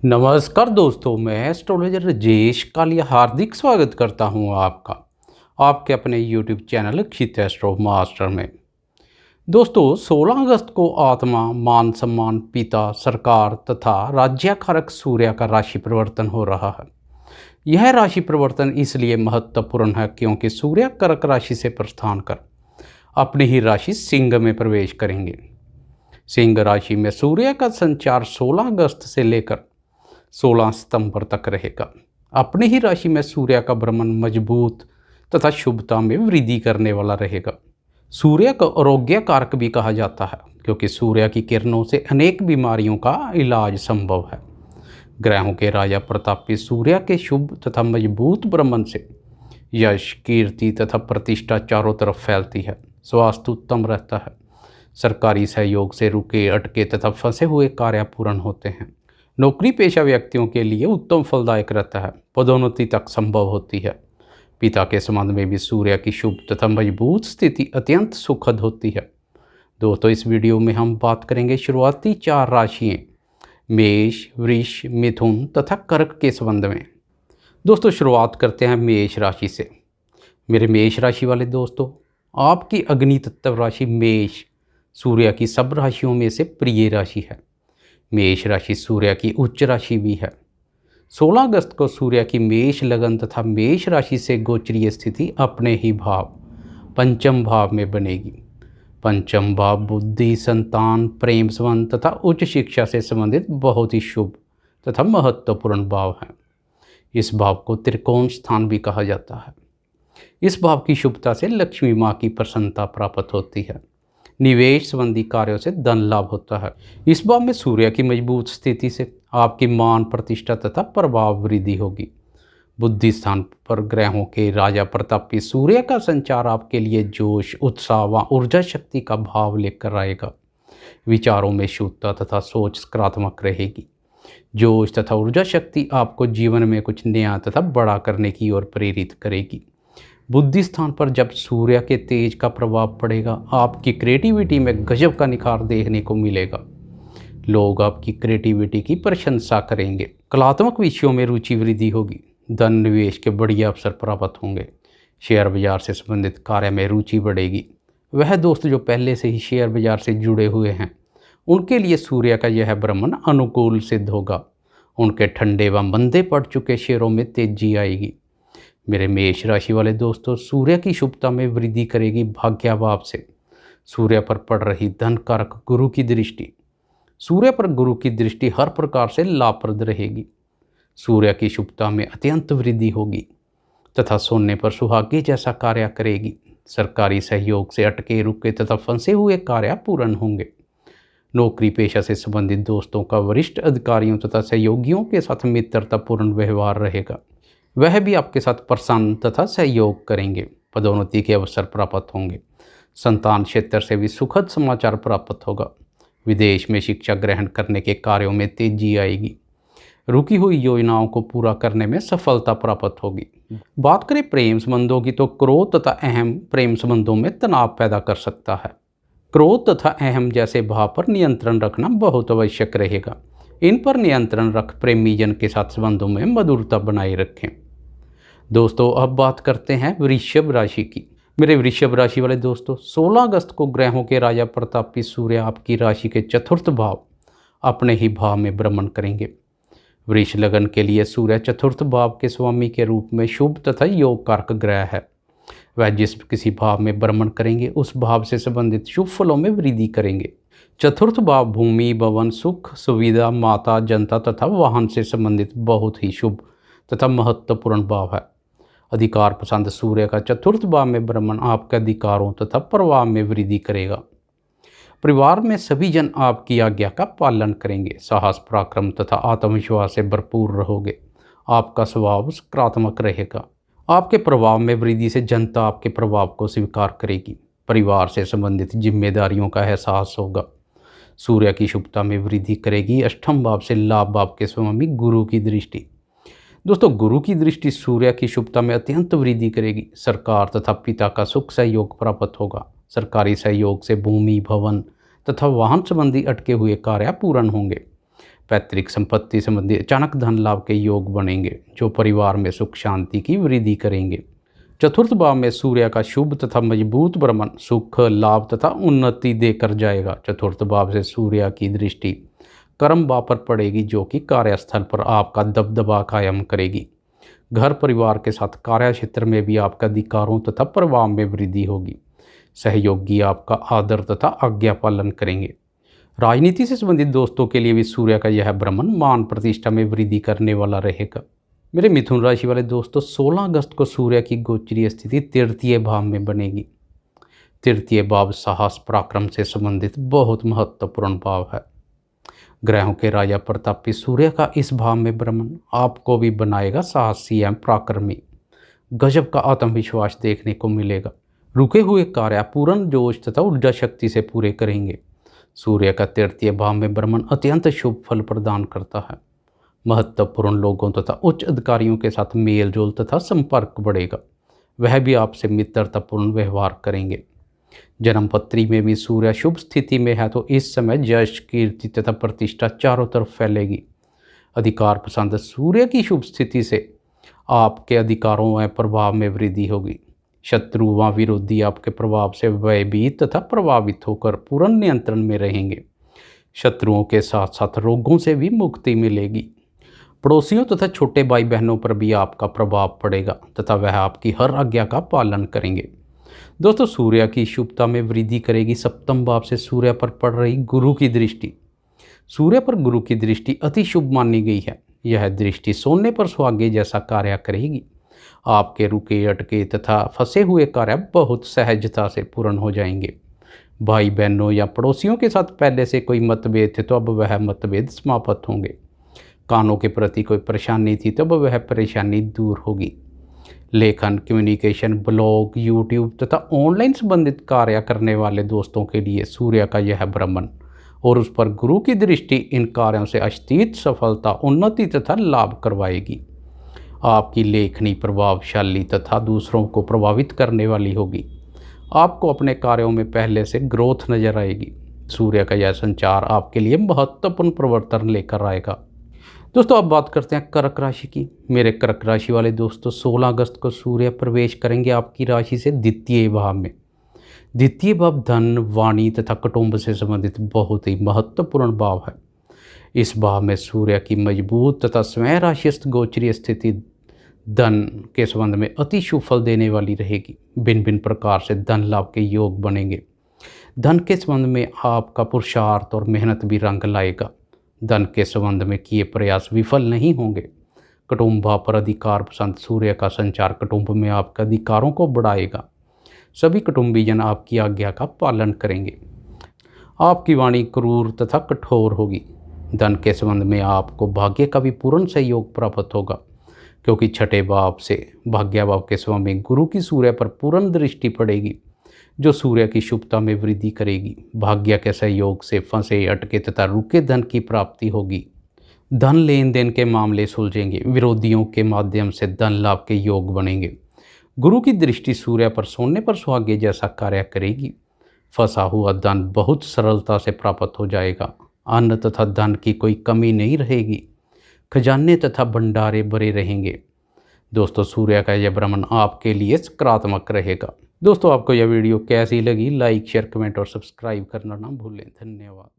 नमस्कार दोस्तों, मैं एस्ट्रोलॉजर राजेश कालिया हार्दिक स्वागत करता हूं आपका आपके अपने यूट्यूब चैनल अक्षित एस्ट्रो मास्टर में। दोस्तों, 16 अगस्त को आत्मा, मान सम्मान, पिता, सरकार तथा राज्यकारक सूर्य का राशि परिवर्तन हो रहा है। यह राशि परिवर्तन इसलिए महत्वपूर्ण है क्योंकि सूर्य कर्क राशि से प्रस्थान कर अपनी ही राशि सिंह में प्रवेश करेंगे। सिंह राशि में सूर्य का संचार 16 अगस्त से लेकर 16 सितंबर तक रहेगा। अपनी ही राशि में सूर्य का भ्रमण मजबूत तथा शुभता में वृद्धि करने वाला रहेगा। सूर्य को आरोग्य कारक भी कहा जाता है क्योंकि सूर्य की किरणों से अनेक बीमारियों का इलाज संभव है। ग्रहों के राजा प्रतापी सूर्य के शुभ तथा मजबूत भ्रमण से यश, कीर्ति तथा प्रतिष्ठा चारों तरफ फैलती है। स्वास्थ्य उत्तम रहता है। सरकारी सहयोग से रुके, अटके तथा फंसे हुए कार्य पूर्ण होते हैं। नौकरी पेशा व्यक्तियों के लिए उत्तम फलदायक रहता है। पदोन्नति तक संभव होती है। पिता के संबंध में भी सूर्य की शुभ तथा मजबूत स्थिति अत्यंत सुखद होती है। दोस्तों, इस वीडियो में हम बात करेंगे शुरुआती 4 राशियाँ मेष, वृष, मिथुन तथा कर्क के संबंध में। दोस्तों, शुरुआत करते हैं मेष राशि से। मेरे मेष राशि वाले दोस्तों, आपकी अग्नि तत्व राशि मेष सूर्य की सब राशियों में से प्रिय राशि है। मेष राशि सूर्य की उच्च राशि भी है। 16 अगस्त को सूर्य की मेष लगन तथा मेष राशि से गोचरीय स्थिति अपने ही भाव पंचम भाव में बनेगी। पंचम भाव बुद्धि, संतान, प्रेम संबंध तथा उच्च शिक्षा से संबंधित बहुत ही शुभ तथा महत्वपूर्ण भाव है। इस भाव को त्रिकोण स्थान भी कहा जाता है। इस भाव की शुभता से लक्ष्मी माँ की प्रसन्नता प्राप्त होती है। निवेश संबंधी कार्यों से धन लाभ होता है। इस भाव में सूर्य की मजबूत स्थिति से आपकी मान, प्रतिष्ठा तथा प्रभाव वृद्धि होगी। बुद्धि स्थान पर ग्रहों के राजा प्रतापी सूर्य का संचार आपके लिए जोश, उत्साह व ऊर्जा शक्ति का भाव लेकर आएगा। विचारों में शुद्धता तथा सोच सकारात्मक रहेगी। जोश तथा ऊर्जा शक्ति आपको जीवन में कुछ नया तथा बड़ा करने की ओर प्रेरित करेगी। बुद्धि स्थान पर जब सूर्य के तेज का प्रभाव पड़ेगा, आपकी क्रिएटिविटी में गजब का निखार देखने को मिलेगा। लोग आपकी क्रिएटिविटी की प्रशंसा करेंगे। कलात्मक विषयों में रुचि वृद्धि होगी। धन निवेश के बढ़िया अवसर प्राप्त होंगे। शेयर बाजार से संबंधित कार्य में रुचि बढ़ेगी। वह दोस्त जो पहले से ही शेयर बाजार से जुड़े हुए हैं, उनके लिए सूर्य का यह भ्रमण अनुकूल सिद्ध होगा। उनके ठंडे व मंदे पड़ चुके शेयरों में तेजी आएगी। मेरे मेष राशि वाले दोस्तों, सूर्य की शुभता में वृद्धि करेगी भाग्याभाव से। सूर्य पर पड़ रही धन कारक गुरु की दृष्टि, सूर्य पर गुरु की दृष्टि हर प्रकार से लाभप्रद रहेगी। सूर्य की शुभता में अत्यंत वृद्धि होगी तथा सोने पर सुहागे जैसा कार्य करेगी। सरकारी सहयोग से अटके, रुके तथा फंसे हुए कार्य पूर्ण होंगे। नौकरी पेशा से संबंधित दोस्तों का वरिष्ठ अधिकारियों तथा सहयोगियों के साथ मित्रतापूर्ण व्यवहार रहेगा। वह भी आपके साथ प्रसन्न तथा सहयोग करेंगे। पदोन्नति के अवसर प्राप्त होंगे। संतान क्षेत्र से भी सुखद समाचार प्राप्त होगा। विदेश में शिक्षा ग्रहण करने के कार्यों में तेजी आएगी। रुकी हुई योजनाओं को पूरा करने में सफलता प्राप्त होगी। बात करें प्रेम संबंधों की, तो क्रोध तथा अहम प्रेम संबंधों में तनाव पैदा कर सकता है। क्रोध तथा अहम जैसे भाव पर नियंत्रण रखना बहुत आवश्यक रहेगा। इन पर नियंत्रण रख प्रेमी जन के साथ संबंधों में मधुरता बनाए रखें। दोस्तों, अब बात करते हैं वृषभ राशि की। मेरे वृषभ राशि वाले दोस्तों, 16 अगस्त को ग्रहों के राजा प्रतापी सूर्य आपकी राशि के चतुर्थ भाव अपने ही भाव में भ्रमण करेंगे। वृष लगन के लिए सूर्य चतुर्थ भाव के स्वामी के रूप में शुभ तथा योग कारक ग्रह है। वह जिस किसी भाव में भ्रमण करेंगे, उस भाव से संबंधित शुभ फलों में वृद्धि करेंगे। चतुर्थ भाव भूमि, भवन, सुख, सुविधा, माता, जनता तथा वाहन से संबंधित बहुत ही शुभ तथा महत्वपूर्ण भाव है। अधिकार पसंद सूर्य का चतुर्थ भाव में भ्रमण आपके अधिकारों तथा प्रभाव में वृद्धि करेगा। परिवार में सभी जन आपकी आज्ञा का पालन करेंगे। साहस, पराक्रम तथा आत्मविश्वास से भरपूर रहोगे। आपका स्वभाव सकारात्मक रहेगा। आपके प्रभाव में वृद्धि से जनता आपके प्रभाव को स्वीकार करेगी। परिवार से संबंधित जिम्मेदारियों का एहसास होगा। सूर्य की शुभता में वृद्धि करेगी। अष्टम भाव से लाभ भाव के स्वामी गुरु की दृष्टि। दोस्तों, गुरु की दृष्टि सूर्य की शुभता में अत्यंत वृद्धि करेगी। सरकार तथा पिता का सुख सहयोग प्राप्त होगा। सरकारी सहयोग से भूमि, भवन तथा वाहन संबंधी अटके हुए कार्य पूर्ण होंगे। पैतृक संपत्ति संबंधी अचानक धन लाभ के योग बनेंगे, जो परिवार में सुख शांति की वृद्धि करेंगे। चतुर्थ भाव में सूर्य का शुभ तथा मजबूत भ्रमण सुख लाभ तथा उन्नति देकर जाएगा। चतुर्थ भाव से सूर्य की दृष्टि कर्म भाव पर पड़ेगी, जो कि कार्यस्थल पर आपका दबदबा कायम करेगी। घर परिवार के साथ कार्य क्षेत्र में भी आपका अधिकारों तथा प्रभाव में वृद्धि होगी। सहयोगी आपका आदर तथा आज्ञा पालन करेंगे। राजनीति से संबंधित दोस्तों के लिए भी सूर्य का यह भ्रमण मान प्रतिष्ठा में वृद्धि करने वाला रहेगा। मेरे मिथुन राशि वाले दोस्तों, 16 अगस्त को सूर्य की गोचरीय स्थिति तृतीय भाव में बनेगी। तृतीय भाव साहस पराक्रम से संबंधित बहुत महत्वपूर्ण भाव है। ग्रहों के राजा प्रतापी सूर्य का इस भाव में भ्रमण आपको भी बनाएगा साहसी एवं पराक्रमी। गजब का आत्मविश्वास देखने को मिलेगा। रुके हुए कार्य पूर्ण जोश तथा ऊर्जा शक्ति से पूरे करेंगे। सूर्य का तृतीय भाव में भ्रमण अत्यंत शुभ फल प्रदान करता है। महत्वपूर्ण लोगों तथा उच्च अधिकारियों के साथ मेल जोल तथा संपर्क बढ़ेगा। वह भी आपसे मित्रतापूर्ण व्यवहार करेंगे। जन्मपत्री में भी सूर्य शुभ स्थिति में है, तो इस समय यश कीर्ति तथा प्रतिष्ठा चारों तरफ फैलेगी। अधिकार पसंद सूर्य की शुभ स्थिति से आपके अधिकारों व प्रभाव में वृद्धि होगी। शत्रु व विरोधी आपके प्रभाव से भयभीत तथा प्रभावित होकर पूर्ण नियंत्रण में रहेंगे। शत्रुओं के साथ साथ रोगों से भी मुक्ति मिलेगी। पड़ोसियों तथा छोटे भाई बहनों पर भी आपका प्रभाव पड़ेगा तथा वह आपकी हर आज्ञा का पालन करेंगे। दोस्तों, सूर्य की शुभता में वृद्धि करेगी सप्तम भाव से सूर्य पर पड़ रही गुरु की दृष्टि। सूर्य पर गुरु की दृष्टि अति शुभ मानी गई है। यह दृष्टि सोने पर सुहागे जैसा कार्य करेगी। आपके रुके अटके तथा फंसे हुए कार्य बहुत सहजता से पूर्ण हो जाएंगे। भाई बहनों या पड़ोसियों के साथ पहले से कोई मतभेद थे, तो अब वह मतभेद समाप्त होंगे। कानों के प्रति कोई परेशानी थी, तो अब वह परेशानी दूर होगी। लेखन, कम्युनिकेशन, ब्लॉग, यूट्यूब तथा ऑनलाइन संबंधित कार्य करने वाले दोस्तों के लिए सूर्य का यह भ्रमण और उस पर गुरु की दृष्टि इन कार्यों से अतीत सफलता, उन्नति तथा लाभ करवाएगी। आपकी लेखनी प्रभावशाली तथा दूसरों को प्रभावित करने वाली होगी। आपको अपने कार्यों में पहले से ग्रोथ नजर आएगी। सूर्य का यह संचार आपके लिए महत्वपूर्ण परिवर्तन लेकर आएगा। दोस्तों, अब बात करते हैं कर्क राशि की। मेरे कर्क राशि वाले दोस्तों, 16 अगस्त को सूर्य प्रवेश करेंगे आपकी राशि से द्वितीय भाव में। द्वितीय भाव धन, वाणी तथा कुटुंब से संबंधित बहुत ही महत्वपूर्ण भाव है। इस भाव में सूर्य की मजबूत तथा स्वयं राशिस्थ गोचरीय स्थिति धन के संबंध में अति शुभ फल देने वाली रहेगी। भिन्न भिन्न प्रकार से धन लाभ के योग बनेंगे। धन के संबंध में आपका पुरुषार्थ और मेहनत भी रंग लाएगा। धन के संबंध में किए प्रयास विफल नहीं होंगे। कुटुंब भाव पर अधिकार पसंद सूर्य का संचार कुटुंब में आपके अधिकारों को बढ़ाएगा। सभी कुटुंबीजन आपकी आज्ञा का पालन करेंगे। आपकी वाणी क्रूर तथा कठोर होगी। धन के संबंध में आपको भाग्य का भी पूर्ण सहयोग प्राप्त होगा, क्योंकि छठे भाव से भाग्य भाव के संबंध में गुरु की सूर्य पर पूर्ण दृष्टि पड़ेगी, जो सूर्य की शुभता में वृद्धि करेगी। भाग्य के सहयोग से फंसे अटके तथा रुके धन की प्राप्ति होगी। धन लेन देन के मामले सुलझेंगे। विरोधियों के माध्यम से धन लाभ के योग बनेंगे। गुरु की दृष्टि सूर्य पर सोने पर सुहागे जैसा कार्य करेगी। फंसा हुआ धन बहुत सरलता से प्राप्त हो जाएगा। अन्न तथा धन की कोई कमी नहीं रहेगी। खजाने तथा भंडारे भरे रहेंगे। दोस्तों, सूर्य का यह भ्रमण आपके लिए सकारात्मक रहेगा। दोस्तों, आपको यह वीडियो कैसी लगी? लाइक, शेयर, कमेंट और सब्सक्राइब करना ना भूलें। धन्यवाद।